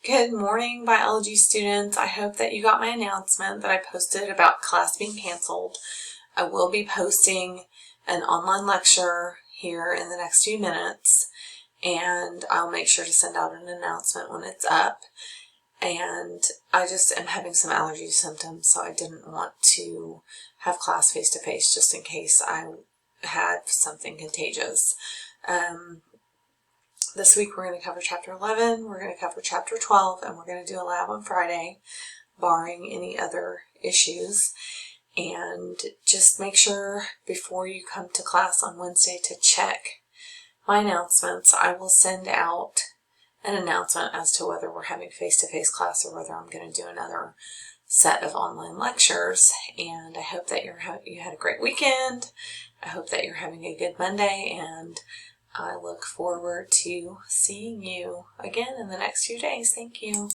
Good morning, biology students. I hope that you got my announcement that I posted about class being canceled. I will be posting an online lecture here in the next few minutes, and I'll make sure to send out an announcement when it's up. And I just am having some allergy symptoms, so I didn't want to have class face-to-face just in case I had something contagious. This week we're going to cover Chapter 11, we're going to cover Chapter 12, and we're going to do a lab on Friday, barring any other issues. And just make sure before you come to class on Wednesday to check my announcements. I will send out an announcement as to whether we're having face-to-face class or whether I'm going to do another set of online lectures. And I hope that you had a great weekend. I hope that you're having a good Monday, and I look forward to seeing you again in the next few days. Thank you.